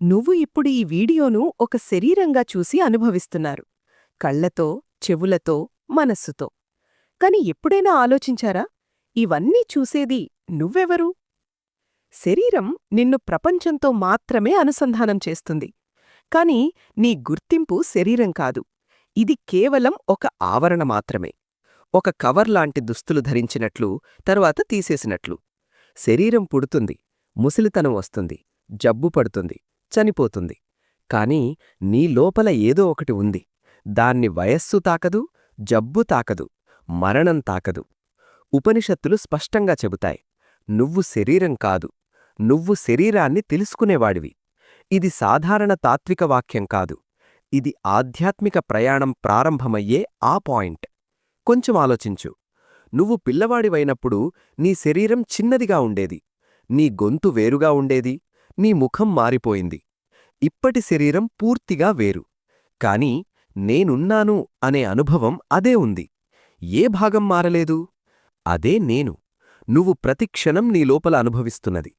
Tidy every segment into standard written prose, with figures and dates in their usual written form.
నువ్వు ఇప్పుడు ఈ వీడియోను ఒక శరీరంగా చూసి అనుభవిస్తున్నారు. కళ్లతో, చెవులతో, మనస్సుతో. కాని ఎప్పుడైనా ఆలోచించారా? ఇవన్నీ చూసేది నువ్వెవరు? శరీరం నిన్ను ప్రపంచంతో మాత్రమే అనుసంధానం చేస్తుంది. కాని నీ గుర్తింపు శరీరం కాదు. ఇది కేవలం ఒక ఆవరణ మాత్రమే. ఒక కవర్లాంటి దుస్తులు ధరించినట్లు, తరువాత తీసేసినట్లు. శరీరం పుడుతుంది, ముసలితనం వస్తుంది, జబ్బు పడుతుంది, చనిపోతుంది. కాని నీ లోపల ఏదో ఒకటి ఉంది. దాన్ని వయస్సు తాకదు, జబ్బు తాకదు, మరణం తాకదు. ఉపనిషత్తులు స్పష్టంగా చెబుతాయి, నువ్వు శరీరం కాదు, నువ్వు శరీరాన్ని తెలుసుకునేవాడివి. ఇది సాధారణ తాత్విక వాక్యం కాదు. ఇది ఆధ్యాత్మిక ప్రయాణం ప్రారంభమయ్యే ఆ పాయింట్. కొంచెం ఆలోచించు. నువ్వు పిల్లవాడివైనప్పుడు నీ శరీరం చిన్నదిగా ఉండేది. నీ గొంతు వేరుగా ఉండేది, నీ ముఖం మారిపోయింది. ఇప్పటి శరీరం పూర్తిగా వేరు. కాని నేనున్నాను అనే అనుభవం అదే ఉంది. ఏ భాగం మారలేదు? అదే నేను. నువ్వు ప్రతిక్షణం నీ లోపల అనుభవిస్తున్నది.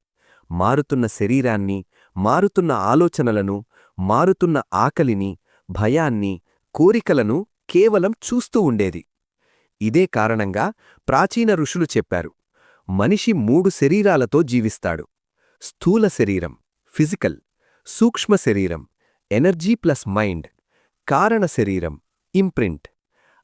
మారుతున్న శరీరాన్ని, మారుతున్న ఆలోచనలను, మారుతున్న ఆకలిని, భయాన్ని, కోరికలను కేవలం చూస్తూ ఉండేది. ఇదే కారణంగా ప్రాచీన ఋషులు చెప్పారు, మనిషి 3 శరీరాలతో జీవిస్తాడు. స్థూల శరీరం, ఫిజికల్, సూక్ష్మ శరీరం, ఎనర్జీ ప్లస్ మైండ్, కారణ శరీరం, ఇంప్రింట్.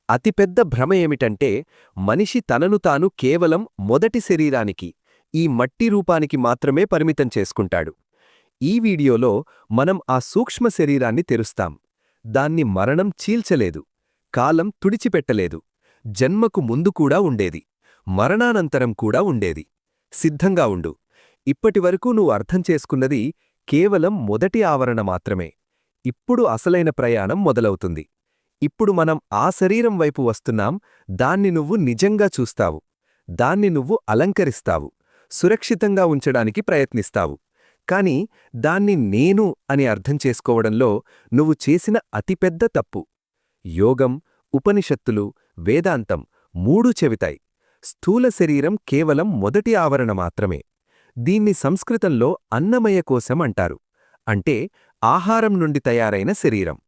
అతిపెద్ద భ్రమ ఏమిటంటే మనిషి తనను తాను కేవలం మొదటి శరీరానికి, ఈ మట్టి రూపానికి మాత్రమే పరిమితం చేసుకుంటాడు. ఈ వీడియోలో మనం ఆ సూక్ష్మ శరీరాన్ని తెరుస్తాం. దాన్ని మరణం చీల్చలేదు, కాలం తుడిచిపెట్టలేదు. జన్మకు ముందు కూడా ఉండేది, మరణానంతరం కూడా ఉండేది. సిద్ధంగా ఉండు. ఇప్పటివరకు నువ్వు అర్థం చేసుకున్నది కేవలం మొదటి ఆవరణ మాత్రమే. ఇప్పుడు అసలైన ప్రయాణం మొదలవుతుంది. ఇప్పుడు మనం ఆ శరీరం వైపు వస్తున్నాం. దాన్ని నువ్వు నిజంగా చూస్తావు. దాన్ని నువ్వు అలంకరిస్తావు, సురక్షితంగా ఉంచడానికి ప్రయత్నిస్తావు. కాని దాన్ని నేను అని అర్థం చేసుకోవడంలో నువ్వు చేసిన అతిపెద్ద తప్పు. యోగం, ఉపనిషత్తులు, వేదాంతం 3 చెబుతాయి, స్థూల శరీరం కేవలం మొదటి ఆవరణ మాత్రమే. దీన్ని సంస్కృతంలో అన్నమయ కోశం అంటారు. అంటే ఆహారం నుండి తయారైన శరీరం.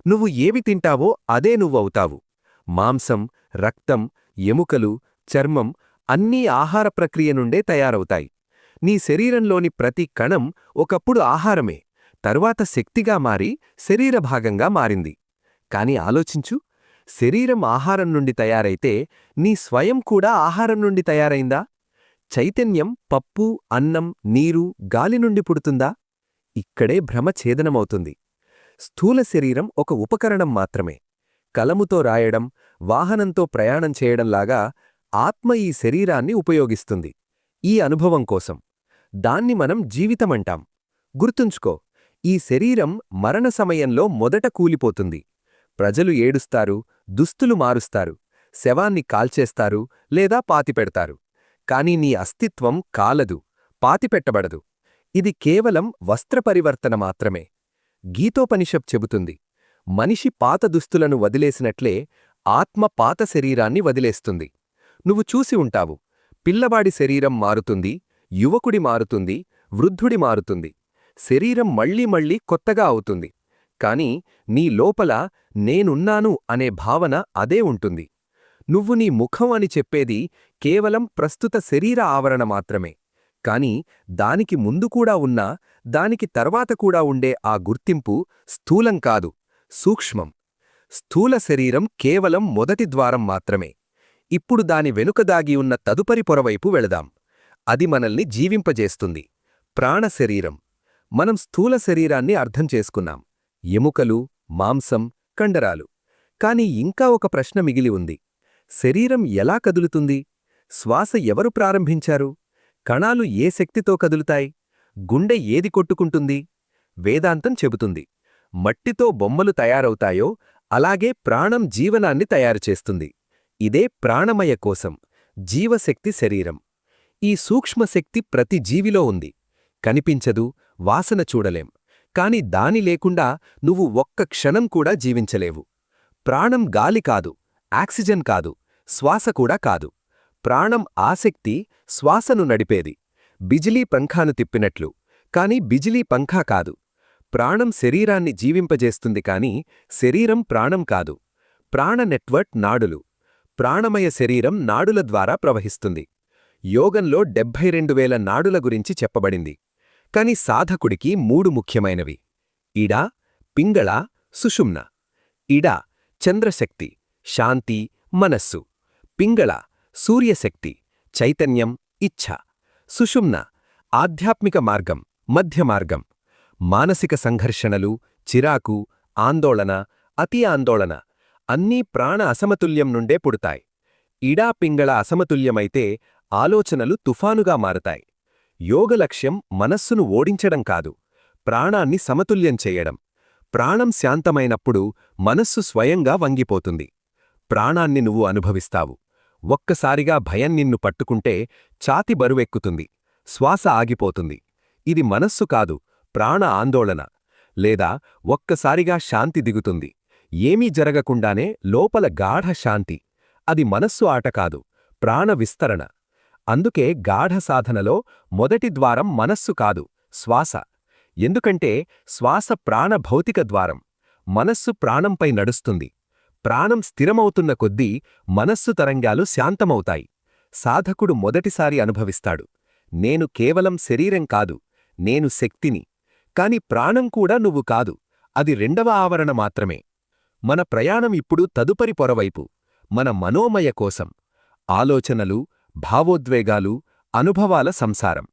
నువ్వు ఏవి తింటావో అదే నువ్వవుతావు. మాంసం, రక్తం, ఎముకలు, చర్మం అన్నీ ఆహార ప్రక్రియ నుండే తయారవుతాయి. నీ శరీరంలోని ప్రతి కణం ఒకప్పుడు ఆహారమే, తరువాత శక్తిగా మారి శరీరభాగంగా మారింది. కాని ఆలోచించు, శరీరం ఆహారం నుండి తయారైతే నీ స్వయం కూడా ఆహారం నుండి తయారైందా? చైతన్యం పప్పు, అన్నం, నీరు, గాలి నుండి పుడుతుందా? ఇక్కడే భ్రమ ఛేదనమవుతుంది. స్థూల శరీరం ఒక ఉపకరణం మాత్రమే. కలముతో రాయడం, వాహనంతో ప్రయాణం చేయడంలాగా ఆత్మ ఈ శరీరాన్ని ఉపయోగిస్తుంది, ఈ అనుభవం కోసం. దాన్ని మనం జీవితమంటాం. గుర్తుంచుకో, ఈ శరీరం మరణ సమయంలో మొదట కూలిపోతుంది. ప్రజలు ఏడుస్తారు, దుస్తులు మారుస్తారు, శవాన్ని కాల్చేస్తారు లేదా పాతిపెడతారు. కాని నీ అస్తిత్వం కాలదు, పాతిపెట్టబడదు. ఇది కేవలం వస్త్రపరివర్తన మాత్రమే. గీతోపనిషత్ చెబుతుంది, మనిషి పాత దుస్తులను వదిలేసినట్లే ఆత్మ పాత శరీరాన్ని వదిలేస్తుంది. నువ్వు చూసి ఉంటావు, పిల్లవాడి శరీరం మారుతుంది, యువకుడి మారుతుంది, వృద్ధుడి మారుతుంది. శరీరం మళ్లీ మళ్లీ కొత్తగా అవుతుంది. కాని నీ లోపల నేనున్నాను అనే భావన అదే ఉంటుంది. నువ్వు నీ ముఖం అని చెప్పేది కేవలం ప్రస్తుత శరీర ఆవరణ మాత్రమే. కాని దానికి ముందు కూడా ఉన్నా, దానికి తర్వాత కూడా ఉండే ఆ గుర్తింపు స్థూలం కాదు, సూక్ష్మం. స్థూల శరీరం కేవలం మొదటి ద్వారం మాత్రమే. ఇప్పుడు దాని వెనుక దాగి ఉన్న తదుపరి పొరవైపు వెళదాం. అది మనల్ని జీవింపజేస్తుంది, ప్రాణ శరీరం. మనం స్థూల శరీరాన్ని అర్థం చేసుకున్నాం, ఎముకలు, మాంసం, కండరాలు. కాని ఇంకా ఒక ప్రశ్న మిగిలి ఉంది. శరీరం ఎలా కదులుతుంది? శ్వాస ఎవరు ప్రారంభించారు? కణాలు ఏ శక్తితో కదులుతాయి? గుండె ఏది కొట్టుకుంటుంది? వేదాంతం చెబుతుంది, మట్టితో బొమ్మలు తయారవుతాయో అలాగే ప్రాణం జీవనాన్ని తయారుచేస్తుంది. ఇదే ప్రాణమయ కోశం, జీవశక్తి శరీరం. ఈ సూక్ష్మశక్తి ప్రతి జీవిలో ఉంది. కనిపించదు, వాసన చూడలేం. కాని దాని లేకుండా నువ్వు ఒక్క క్షణం కూడా జీవించలేవు. ప్రాణం గాలి కాదు, ఆక్సిజన్ కాదు, శ్వాస కూడా కాదు. ప్రాణం ఆశక్తి శ్వాసను నడిపేది. బిజిలీ పంఖాను తిప్పినట్లు. కాని బిజిలీ పంఖా కాదు. ప్రాణం శరీరాన్ని జీవింపజేస్తుంది కాని శరీరం ప్రాణం కాదు. ప్రాణ నెట్వర్క్ నాడులు. ప్రాణమయ శరీరం నాడుల ద్వారా ప్రవహిస్తుంది. యోగంలో 72,000 నాడుల గురించి చెప్పబడింది. కాని సాధకుడికి 3 ముఖ్యమైనవి: ఇడ, పింగళ, సుషుమ్న. ఇడ చంద్రశక్తి, శాంతి, మనస్సు. పింగళ సూర్యశక్తి, చైతన్యం, ఇచ్ఛ. సుషుమ్న ఆధ్యాత్మిక మార్గం, మధ్యమార్గం. మానసిక సంఘర్షణలు, చిరాకు, ఆందోళన, అతి ఆందోళన అన్నీ ప్రాణ అసమతుల్యం నుండే పుడతాయి. ఇడా పింగళ అసమతుల్యమైతే ఆలోచనలు తుఫానుగా మారతాయి. యోగ లక్ష్యం మనస్సును ఓడించడం కాదు, ప్రాణాన్ని సమతుల్యం చేయడం. ప్రాణం శాంతమైనప్పుడు మనస్సు స్వయంగా వంగిపోతుంది. ప్రాణాన్ని నువ్వు అనుభవిస్తావు. ఒక్కసారిగా భయం నిన్ను పట్టుకుంటే ఛాతి బరువెక్కుతుంది, శ్వాస ఆగిపోతుంది. ఇది మనస్సు కాదు, ప్రాణ ఆందోళన. లేదా ఒక్కసారిగా శాంతి దిగుతుంది, ఏమీ జరగకుండానే లోపల గాఢ శాంతి. అది మనస్సు ఆట కాదు, ప్రాణ విస్తరణ. అందుకే గాఢ సాధనలో మొదటి ద్వారం మనస్సు కాదు, శ్వాస. ఎందుకంటే శ్వాస ప్రాణ భౌతిక ద్వారం. మనస్సు ప్రాణంపై నడుస్తుంది. ప్రాణం స్థిరమవుతున్న కొద్దీ మనస్సు తరంగాలు శాంతమవుతాయి. సాధకుడు మొదటిసారి అనుభవిస్తాడు, నేను కేవలం శరీరం కాదు, నేను శక్తిని. కాని ప్రాణం కూడా నువ్వు కాదు, అది రెండవ ఆవరణ మాత్రమే. మన ప్రయాణం ఇప్పుడు తదుపరి పొరవైపు, మన మనోమయ కోసం. ఆలోచనలు, భావోద్వేగాలు, అనుభవాల సంసారం.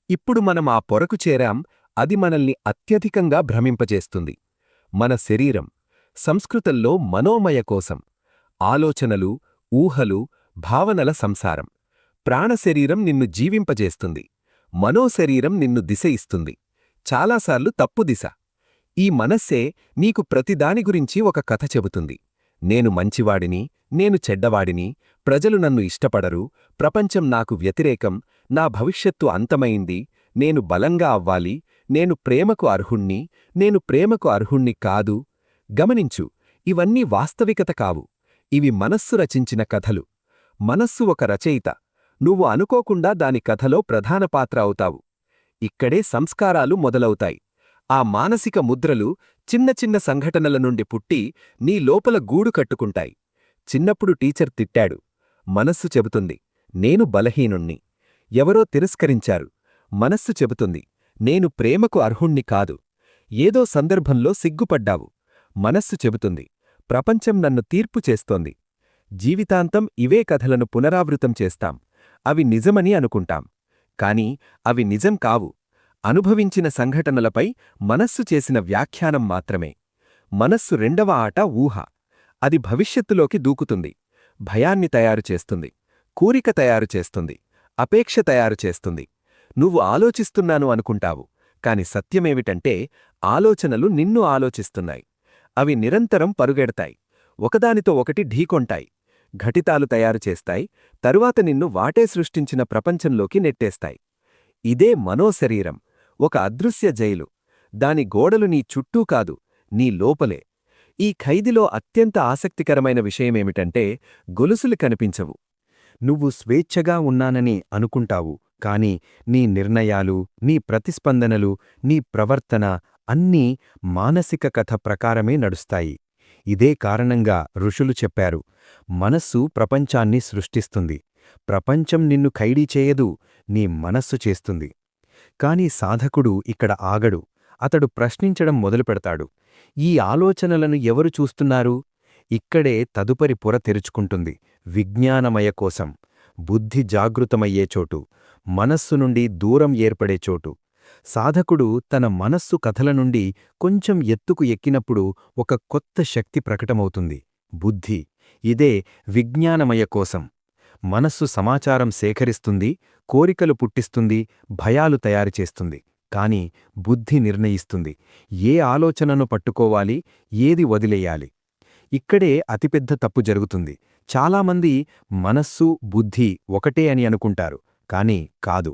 ఇప్పుడు మనం ఆ పొరకు చేరాం. అది మనల్ని అత్యధికంగా భ్రమింపజేస్తుంది. మన శరీరం సంస్కృతంలో మనోమయ కోసం. ఆలోచనలు, ఊహలు, భావనల సంసారం. ప్రాణశరీరం నిన్ను జీవింపజేస్తుంది, మనోశరీరం నిన్ను దిశ ఇస్తుంది. చాలాసార్లు తప్పు దిశ. ఈ మనస్సే నీకు ప్రతిదాని గురించి ఒక కథ చెబుతుంది. నేను మంచివాడిని, నేను చెడ్డవాడిని, ప్రజలు నన్ను ఇష్టపడరు, ప్రపంచం నాకు వ్యతిరేకం, నా భవిష్యత్తు అంతమైంది, నేను బలంగా అవ్వాలి, నేను ప్రేమకు అర్హుణ్ణి, నేను ప్రేమకు అర్హుణ్ణి కాదు. గమనించు, ఇవన్నీ వాస్తవికత కావు, ఇవి మనస్సు రచించిన కథలు. మనస్సు ఒక రచయిత, నువ్వు అనుకోకుండా దాని కథలో ప్రధాన పాత్ర అవుతావు. ఇక్కడే సంస్కారాలు మొదలవుతాయి. ఆ మానసిక ముద్రలు చిన్న చిన్న సంఘటనల నుండి పుట్టి నీ లోపల గూడు కట్టుకుంటాయి. చిన్నప్పుడు టీచర్ తిట్టాడు, మనస్సు చెబుతుంది, నేను బలహీనుణ్ణి. ఎవరో తిరస్కరించారు, మనస్సు చెబుతుంది, నేను ప్రేమకు అర్హుణ్ణి కాదు. ఏదో సందర్భంలో సిగ్గుపడ్డావు, మనస్సు చెబుతుంది, ప్రపంచం నన్ను తీర్పు చేస్తోంది. జీవితాంతం ఇవే కథలను పునరావృతం చేస్తాం. అవి నిజమని అనుకుంటాం, కాని అవి నిజం కావు. అనుభవించిన సంఘటనలపై మనస్సు చేసిన వ్యాఖ్యానం మాత్రమే. మనస్సు రెండవ ఆట ఊహ. అది భవిష్యత్తులోకి దూకుతుంది, భయాన్ని తయారు చేస్తుంది, కోరిక తయారు చేస్తుంది, అపేక్ష తయారు చేస్తుంది. నువ్వు ఆలోచిస్తున్నాను అనుకుంటావు, కాని సత్యమేమిటంటే ఆలోచనలు నిన్ను ఆలోచిస్తున్నాయి. అవి నిరంతరం పరుగెడతాయి, ఒకదానితో ఒకటి ఢీకొంటాయి, ఘటితాలు తయారు చేస్తాయి, తరువాత నిన్ను వాటే సృష్టించిన ప్రపంచంలోకి నెట్టేస్తాయి. ఇదే మనోశరీరం, ఒక అదృశ్య జైలు. దాని గోడలు నీ చుట్టూ కాదు, నీ లోపలే. ఈ ఖైదిలో అత్యంత ఆసక్తికరమైన విషయమేమిటంటే గొలుసులు కనిపించవు. నువ్వు స్వేచ్ఛగా ఉన్నానని అనుకుంటావు, కాని నీ నిర్ణయాలు, నీ ప్రతిస్పందనలు, నీ ప్రవర్తన అన్నీ మానసిక కథ ప్రకారమే నడుస్తాయి. ఇదే కారణంగా ఋషులు చెప్పారు, మనస్సు ప్రపంచాన్ని సృష్టిస్తుంది, ప్రపంచం నిన్ను ఖైదీ చేయదు, నీ మనస్సు చేస్తుంది. కాని సాధకుడు ఇక్కడ ఆగడు. అతడు ప్రశ్నించడం మొదలుపెడతాడు, ఈ ఆలోచనలను ఎవరు చూస్తున్నారు? ఇక్కడే తదుపరి పొర తెరుచుకుంటుంది, విజ్ఞానమయ కోసం. బుద్ధి జాగృతమయ్యే చోటు, మనస్సు నుండి దూరం ఏర్పడే చోటు. సాధకుడు తన మనస్సు కథల నుండి కొంచెం ఎత్తుకు ఎక్కినప్పుడు ఒక కొత్త శక్తి ప్రకటమవుతుంది, బుద్ధి. ఇదే విజ్ఞానమయ కోసం. మనస్సు సమాచారం సేకరిస్తుంది, కోరికలు పుట్టిస్తుంది, భయాలు తయారుచేస్తుంది. కాని బుద్ధి నిర్ణయిస్తుంది, ఏ ఆలోచనను పట్టుకోవాలి, ఏది వదిలేయాలి. ఇక్కడే అతిపెద్ద తప్పు జరుగుతుంది. చాలామంది మనస్సు, బుద్ధి ఒకటే అని అనుకుంటారు, కాని కాదు.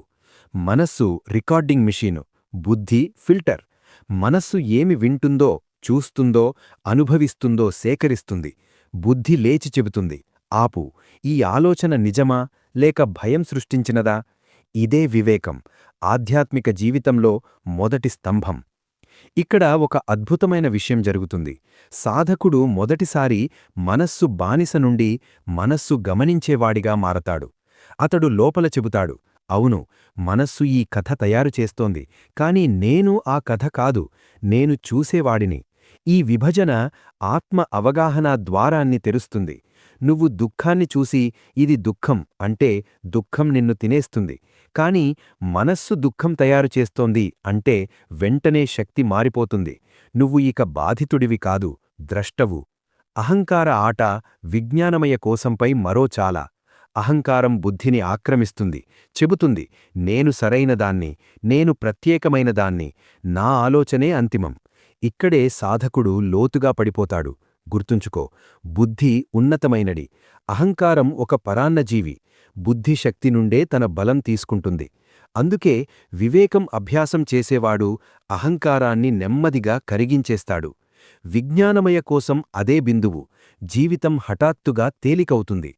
మనస్సు రికార్డింగ్ మిషీను, బుద్ధి ఫిల్టర్. మనస్సు ఏమి వింటుందో, చూస్తుందో, అనుభవిస్తుందో సేకరిస్తుంది. బుద్ధి లేచి చెబుతుంది, ఆపు, ఈ ఆలోచన నిజమా లేక భయం సృష్టించినదా? ఇదే వివేకం, ఆధ్యాత్మిక జీవితంలో మొదటి స్తంభం. ఇక్కడ ఒక అద్భుతమైన విషయం జరుగుతుంది. సాధకుడు మొదటిసారి మనస్సు బానిస నుండి మనస్సు గమనించేవాడిగా మారతాడు. అతడు లోపల చెబుతాడు, అవును, మనస్సు ఈ కథ తయారు చేస్తోంది, కాని నేను ఆ కథ కాదు, నేను చూసేవాడిని. ఈ విభజన ఆత్మ అవగాహనా ద్వారాన్ని తెరుస్తుంది. నువ్వు దుఃఖాన్ని చూసి ఇది దుఃఖం అంటే దుఃఖం నిన్ను తినేస్తుంది. కాని మనస్సు దుఃఖం తయారు చేస్తోంది అంటే వెంటనే శక్తి మారిపోతుంది. నువ్వు ఇక బాధితుడివి కాదు, ద్రష్టవు. అహంకార ఆట విజ్ఞానమయ కోసంపై మరో చాలా. అహంకారం బుద్ధిని ఆక్రమిస్తుంది, చెబుతుంది, నేను సరైనదాన్ని, నేను ప్రత్యేకమైనదాన్ని, నా ఆలోచనే అంతిమం. ఇక్కడే సాధకుడు లోతుగా పడిపోతాడు. గుర్తుంచుకో, బుద్ధి ఉన్నతమైనది, అహంకారం ఒక పరాన్నజీవి. బుద్ధి శక్తి నుండే తన బలం తీసుకుంటుంది. అందుకే వివేకం అభ్యాసం చేసేవాడు అహంకారాన్ని నెమ్మదిగా కరిగించేస్తాడు. విజ్ఞానమయ కోసం అదే బిందువు. జీవితం హఠాత్తుగా తేలికవుతుంది.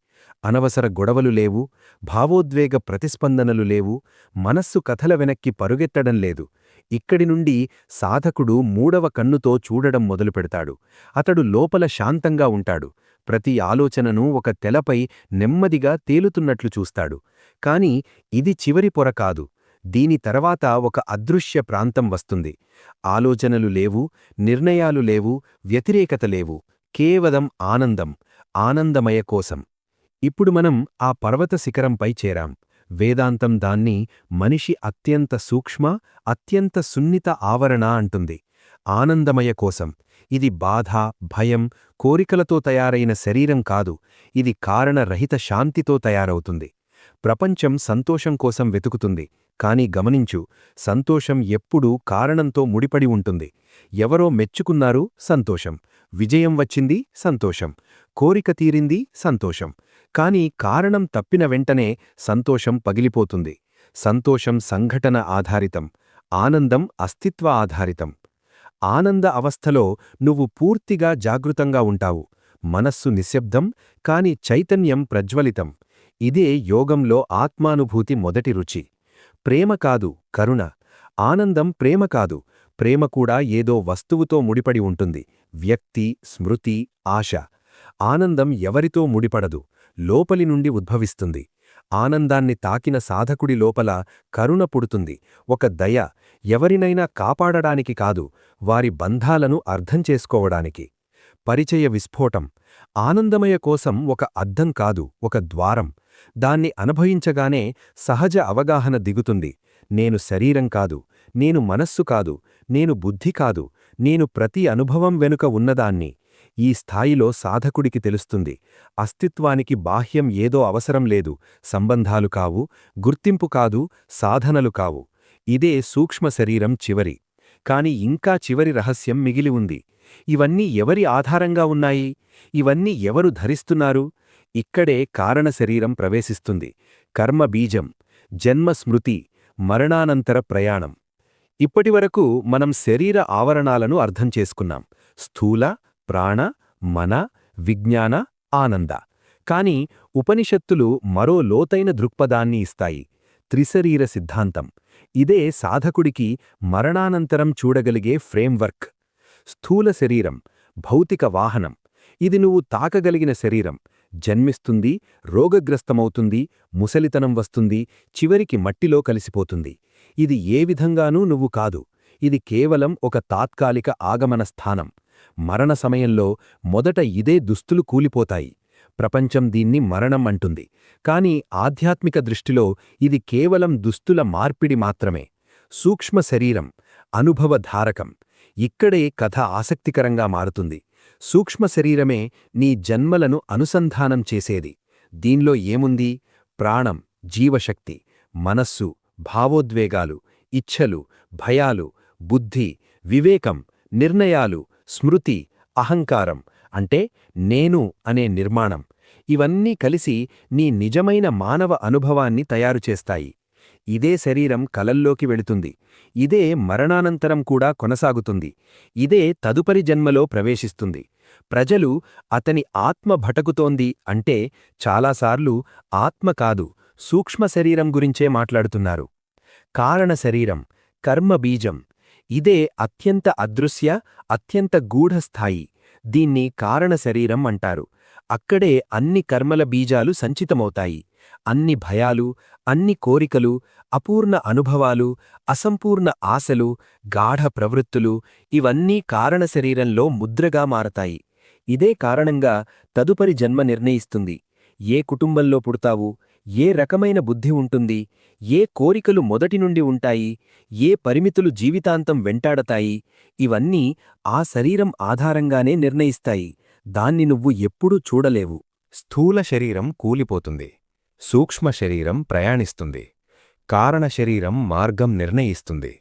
అనవసర గొడవలు లేవు, భావోద్వేగ ప్రతిస్పందనలు లేవు, మనస్సు కథల వెనక్కి పరుగెత్తడం లేదు. ఇక్కడి నుండి సాధకుడు మూడవ కన్నుతో చూడడం మొదలుపెడతాడు. అతడు లోపల శాంతంగా ఉంటాడు. ప్రతి ఆలోచనను ఒక తెలపై నెమ్మదిగా తేలుతున్నట్లు చూస్తాడు. కాని ఇది చివరి పొర కాదు. దీని తర్వాత ఒక అదృశ్య ప్రాంతం వస్తుంది. ఆలోచనలు లేవు, నిర్ణయాలు లేవు, వ్యతిరేకత లేవు, కేవలం ఆనందం, ఆనందమయ కోసం. ఇప్పుడు మనం ఆ పర్వత శిఖరంపై చేరాం. వేదాంతం దాన్ని మనిషి అత్యంత సూక్ష్మ, అత్యంత సున్నిత ఆవరణ అంటుంది. ఆనందమయ కోసం. ఇది బాధ, భయం, కోరికలతో తయారైన శరీరం కాదు. ఇది కారణరహిత శాంతితో తయారవుతుంది. ప్రపంచం సంతోషం కోసం వెతుకుతుంది. కాని గమనించు, సంతోషం ఎప్పుడూ కారణంతో ముడిపడి ఉంటుంది. ఎవరో మెచ్చుకున్నారు, సంతోషం. విజయం వచ్చింది, సంతోషం. కోరిక తీరింది, సంతోషం. కాని కారణం తప్పిన వెంటనే సంతోషం పగిలిపోతుంది. సంతోషం సంఘటన ఆధారితం, ఆనందం అస్తిత్వ ఆధారితం. ఆనంద అవస్థలో నువ్వు పూర్తిగా జాగృతంగా ఉంటావు. మనస్సు నిశ్శబ్దం, కాని చైతన్యం ప్రజ్వలితం. ఇదే యోగంలో ఆత్మానుభూతి మొదటి రుచి. ప్రేమ కాదు, కరుణ. ఆనందం ప్రేమ కాదు. ప్రేమ కూడా ఏదో వస్తువుతో ముడిపడి ఉంటుంది. వ్యక్తి, స్మృతి, ఆశ. ఆనందం ఎవరితో ముడిపడదు, లోపలి నుండి ఉద్భవిస్తుంది. ఆనందాన్ని తాకిన సాధకుడి లోపల కరుణ పుడుతుంది, ఒక దయ. ఎవరినైనా కాపాడడానికి కాదు, వారి బంధాలను అర్థం చేసుకోవడానికి. పరిచయ విస్ఫోటం. ఆనందమయ కోసం ఒక అద్దం కాదు, ఒక ద్వారం. దాన్ని అనుభవించగానే సహజ అవగాహన దిగుతుంది. నేను శరీరం కాదు, నేను మనస్సు కాదు, నేను బుద్ధి కాదు, నేను ప్రతి అనుభవం వెనుక ఉన్నదాన్ని. ఈ స్థాయిలో సాధకుడికి తెలుస్తుంది, అస్తిత్వానికి బాహ్యం ఏదో అవసరం లేదు, సంబంధాలు కావు, గుర్తింపు కాదు, సాధనలు కావు. ఇదే సూక్ష్మ శరీరం చివరి. కాని ఇంకా చివరి రహస్యం మిగిలి ఉంది. ఇవన్నీ ఎవరి ఆధారంగా ఉన్నాయి? ఇవన్నీ ఎవరు ధరిస్తున్నారు? ఇక్కడే కారణ శరీరం ప్రవేశిస్తుంది. కర్మ బీజం, జన్మ స్మృతి, మరణానంతర ప్రయాణం. ఇప్పటివరకు మనం శరీర ఆవరణాలను అర్థం చేసుకున్నాం. స్థూల, ప్రాణ, మన, విజ్ఞాన, ఆనంద. కాని ఉపనిషత్తులు మరో లోతైన దృక్పథాన్ని ఇస్తాయి. త్రిశరీర సిద్ధాంతం. ఇదే సాధకుడికి మరణానంతరం చూడగలిగే ఫ్రేమ్వర్క్. స్థూల శరీరం, భౌతిక వాహనం. ఇది నువ్వు తాకగలిగిన శరీరం. జన్మిస్తుంది, రోగగ్రస్తమవుతుంది, ముసలితనం వస్తుంది, చివరికి మట్టిలో కలిసిపోతుంది. ఇది ఏ విధంగానూ నువ్వు కాదు. ఇది కేవలం ఒక తాత్కాలిక ఆగమన స్థానం. మరణ సమయంలో మొదట ఇదే దుస్తులు కూలిపోతాయి. ప్రపంచం దీన్ని మరణం అంటుంది. కాని ఆధ్యాత్మిక దృష్టిలో ఇది కేవలం దుస్తుల మార్పిడి మాత్రమే. సూక్ష్మ శరీరం, అనుభవధారకం. ఇక్కడే కథ ఆసక్తికరంగా మారుతుంది. సూక్ష్మ శరీరమే నీ జన్మలను అనుసంధానం చేసేది. దీనిలో ఏముంది? ప్రాణం, జీవశక్తి, మనస్సు, భావోద్వేగాలు, ఇచ్ఛలు, భయాలు, బుద్ధి, వివేకం, నిర్ణయాలు, స్మృతి, అహంకారం. అంటే నేను అనే నిర్మాణం. ఇవన్నీ కలిసి నీ నిజమైన మానవ అనుభవాన్ని తయారుచేస్తాయి. ఇదే శరీరం కలల్లోకి వెళుతుంది. ఇదే మరణానంతరం కూడా కొనసాగుతుంది. ఇదే తదుపరి జన్మలో ప్రవేశిస్తుంది. ప్రజలు అతని ఆత్మ భటకుతోంది అంటే చాలాసార్లు ఆత్మ కాదు, సూక్ష్మ శరీరం గురించే మాట్లాడుతున్నారు. కారణ శరీరం, కర్మ బీజం. ఇదే అత్యంత అదృశ్య, అత్యంత గూఢస్థాయి. దీన్ని కారణ శరీరం అంటారు. అక్కడే అన్ని కర్మల బీజాలు సంచితమవుతాయి. అన్ని భయాలు, అన్ని కోరికలు, అపూర్ణ అనుభవాలు, అసంపూర్ణ ఆశలు, గాఢ ప్రవృత్తులు ఇవన్నీ కారణ శరీరంలో ముద్రగా మారతాయి. ఇదే కారణంగా తదుపరి జన్మ నిర్ణయిస్తుంది. ఏ కుటుంబంలో పుడతావు, ఏ రకమైన బుద్ధి ఉంటుంది, ఏ కోరికలు మొదటి నుండి ఉంటాయి, ఏ పరిమితులు జీవితాంతం వెంటాడతాయి, ఇవన్నీ ఆ శరీరం ఆధారంగానే నిర్ణయిస్తాయి. దాన్ని నువ్వు ఎప్పుడూ చూడలేవు. స్థూల శరీరం కూలిపోతుంది. సూక్ష్మ శరీరం ప్రయాణిస్తుంది. కారణ శరీరం మార్గం నిర్ణయిస్తుంది.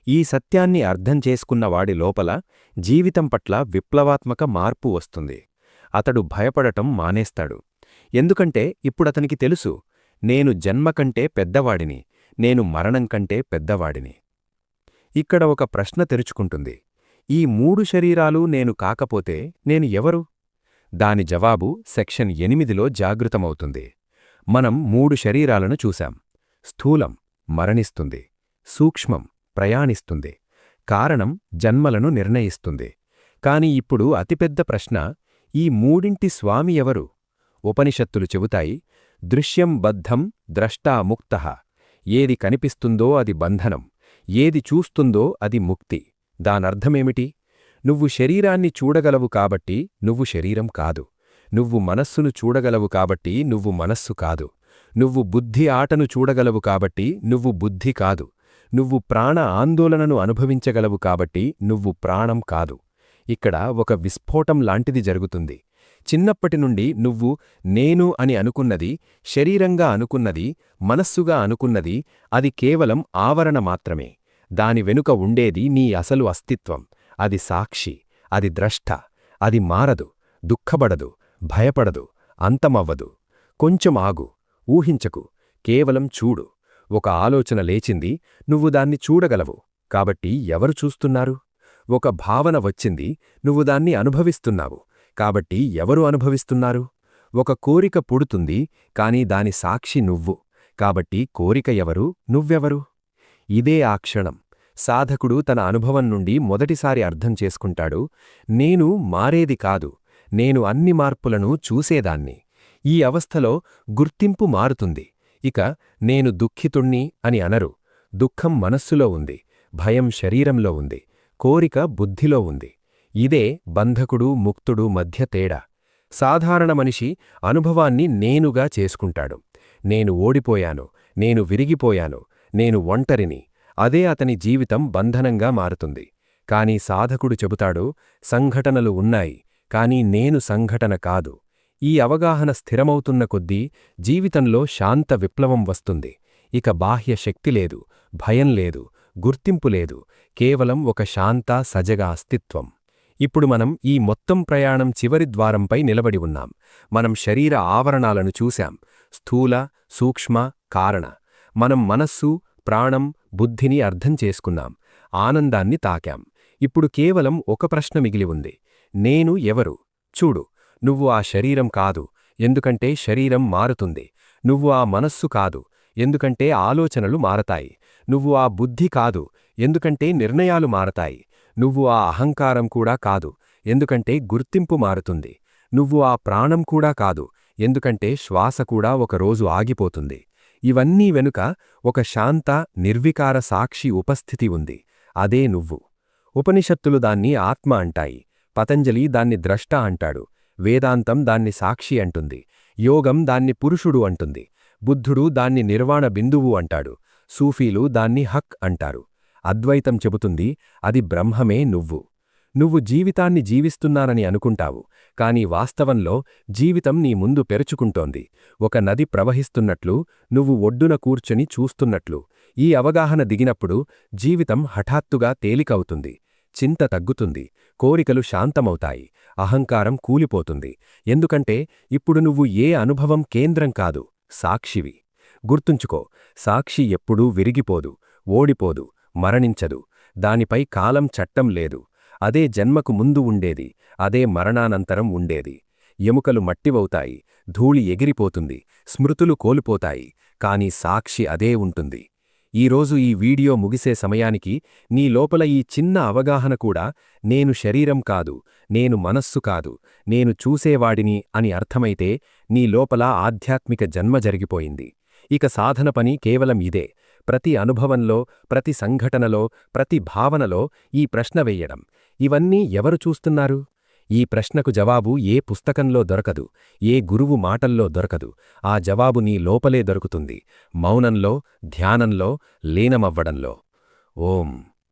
ఈ సత్యాన్ని అర్థం చేసుకున్నవాడి లోపల జీవితం పట్ల విప్లవాత్మక మార్పు వస్తుంది. అతడు భయపడటం మానేస్తాడు. ఎందుకంటే ఇప్పుడతనికి తెలుసు, నేను జన్మ కంటే పెద్దవాడిని, నేను మరణం కంటే పెద్దవాడిని. ఇక్కడ ఒక ప్రశ్న తెరుచుకుంటుంది. ఈ 3 శరీరాలు నేను కాకపోతే నేను ఎవరు? దాని జవాబు సెక్షన్ 8లో జాగృతమవుతుంది. మనం 3 శరీరాలను చూశాం. స్థూలం మరణిస్తుంది, సూక్ష్మం ప్రయాణిస్తుంది, కారణం జన్మలను నిర్ణయిస్తుంది. కాని ఇప్పుడు అతిపెద్ద ప్రశ్న, ఈ మూడింటి స్వామి ఎవరు? ఉపనిషత్తులు చెబుతాయి, దృశ్యం బద్ధం ద్రష్టా ముక్తః. ఏది కనిపిస్తుందో అది బంధనం, ఏది చూస్తుందో అది ముక్తి. దానర్థమేమిటి? నువ్వు శరీరాన్ని చూడగలవు కాబట్టి నువ్వు శరీరం కాదు. నువ్వు మనస్సును చూడగలవు కాబట్టి నువ్వు మనస్సు కాదు. నువ్వు బుద్ధి ఆటను చూడగలవు కాబట్టి నువ్వు బుద్ధి కాదు. నువ్వు ప్రాణ ఆందోళనను అనుభవించగలవు కాబట్టి నువ్వు ప్రాణం కాదు. ఇక్కడ ఒక విస్ఫోటం లాంటిది జరుగుతుంది. చిన్నప్పటినుండి నువ్వు నేను అని అనుకున్నది, శరీరంగా అనుకున్నది, మనస్సుగా అనుకున్నది అది కేవలం ఆవరణ మాత్రమే. దాని వెనుక ఉండేది నీ అసలు అస్తిత్వం. అది సాక్షి, అది ద్రష్ట, అది మారదు, దుఃఖపడదు, భయపడదు, అంతమవ్వదు. కొంచెం ఆగు, ఊహించకు, కేవలం చూడు. ఒక ఆలోచన లేచింది, నువ్వు దాన్ని చూడగలవు. కాబట్టి ఎవరు చూస్తున్నారు? ఒక భావన వచ్చింది, నువ్వు దాన్ని అనుభవిస్తున్నావు. కాబట్టి ఎవరు అనుభవిస్తున్నారు? ఒక కోరిక పుడుతుంది, కాని దాని సాక్షి నువ్వు. కాబట్టి కోరిక ఎవరు, నువ్వెవరు? ఇదే ఆ క్షణం. సాధకుడు తన అనుభవం నుండి మొదటిసారి అర్థం చేసుకుంటాడు, నేను మారేది కాదు, నేను అన్ని మార్పులను చూసేదాన్ని. ఈ అవస్థలో గుర్తింపు మారుతుంది. ఇక నేను దుఃఖితుణ్ణి అని అనరు. దుఃఖం మనస్సులో ఉంది, భయం శరీరంలో ఉంది, కోరిక బుద్ధిలో ఉంది. ఇదే బంధకుడు ముక్తుడు మధ్య తేడా. సాధారణ మనిషి అనుభవాన్ని నేనుగా చేసుకుంటాడు. నేను ఓడిపోయాను, నేను విరిగిపోయాను, నేను ఒంటరిని. అదే అతని జీవితం బంధనంగా మారుతుంది. కాని సాధకుడు చెబుతాడు, సంఘటనలు ఉన్నాయి, కాని నేను సంఘటన కాదు. ఈ అవగాహన స్థిరమవుతున్న కొద్దీ జీవితంలో శాంత విప్లవం వస్తుంది. ఇక బాహ్య శక్తి లేదు, భయం లేదు, గుర్తింపు లేదు, కేవలం ఒక శాంత సజగ అస్తిత్వం. ఇప్పుడు మనం ఈ మొత్తం ప్రయాణం చివరి ద్వారంపై నిలబడి ఉన్నాం. మనం శరీర ఆవరణాలను చూశాం, స్థూల, సూక్ష్మ, కారణ. మనం మనస్సు, ప్రాణం, బుద్ధిని అర్థం చేసుకున్నాం, ఆనందాన్ని తాకాం. ఇప్పుడు కేవలం ఒక ప్రశ్న మిగిలి ఉంది, నేను ఎవరు? చూడు, నువ్వు ఆ శరీరం కాదు, ఎందుకంటే శరీరం మారుతుంది. నువ్వు ఆ మనస్సు కాదు, ఎందుకంటే ఆలోచనలు మారతాయి. నువ్వు ఆ బుద్ధి కాదు, ఎందుకంటే నిర్ణయాలు మారతాయి. నువ్వు ఆ అహంకారం కూడా కాదు, ఎందుకంటే గుర్తింపు మారుతుంది. నువ్వు ఆ ప్రాణం కూడా కాదు, ఎందుకంటే శ్వాస కూడా ఒకరోజు ఆగిపోతుంది. ఇవన్నీ వెనుక ఒక శాంత, నిర్వికార సాక్షి ఉపస్థితి ఉంది. అదే నువ్వు. ఉపనిషత్తులు దాన్ని ఆత్మ అంటాయి, పతంజలి దాన్ని ద్రష్ట అంటాడు, వేదాంతం దాన్ని సాక్షి అంటుంది, యోగం దాన్ని పురుషుడు అంటుంది, బుద్ధుడు దాన్ని నిర్వాణ బిందువు అంటాడు, సూఫీలు దాన్ని హక్ అంటారు. అద్వైతం చెబుతుంది, అది బ్రహ్మమే నువ్వు. నువ్వు జీవితాన్ని జీవిస్తున్నానని అనుకుంటావు, కాని వాస్తవంలో జీవితం నీ ముందు పెరుచుకుంటోంది. ఒక నది ప్రవహిస్తున్నట్లు, నువ్వు ఒడ్డున కూర్చొని చూస్తున్నట్లు. ఈ అవగాహన దిగినప్పుడు జీవితం హఠాత్తుగా తేలికవుతుంది. చింత తగ్గుతుంది, కోరికలు శాంతమవుతాయి, అహంకారం కూలిపోతుంది. ఎందుకంటే ఇప్పుడు నువ్వు ఏ అనుభవం కేంద్రం కాదు, సాక్షివి. గుర్తుంచుకో, సాక్షి ఎప్పుడూ విరిగిపోదు, ఓడిపోదు, మరణించదు. దానిపై కాలం చట్టం లేదు. అదే జన్మకు ముందు ఉండేది, అదే మరణానంతరం ఉండేది. ఎముకలు మట్టివవుతాయి, ధూళి ఎగిరిపోతుంది, స్మృతులు కోల్పోతాయి, కాని సాక్షి అదే ఉంటుంది. ఈరోజు ఈ వీడియో ముగిసే సమయానికి నీ లోపల ఈ చిన్న అవగాహన కూడా నేను శరీరం కాదు, నేను మనస్సు కాదు, నేను చూసేవాడిని అని అర్థమైతే నీ లోపల ఆధ్యాత్మిక జన్మ జరిగిపోయింది. ఇక సాధన పని కేవలం ఇదే, ప్రతి అనుభవంలో, ప్రతి సంఘటనలో, ప్రతి భావనలో ఈ ప్రశ్న వెయ్యడం. ఇవన్నీ ఎవరు చూస్తున్నారు? ఈ ప్రశ్నకు జవాబు ఏ పుస్తకంలో దొరకదు, ఏ గురువు మాటల్లో దొరకదు. ఆ జవాబు నీ లోపలే దొరుకుతుంది, మౌనంలో, ధ్యానంలో, లీనమవ్వడంలో. ఓం.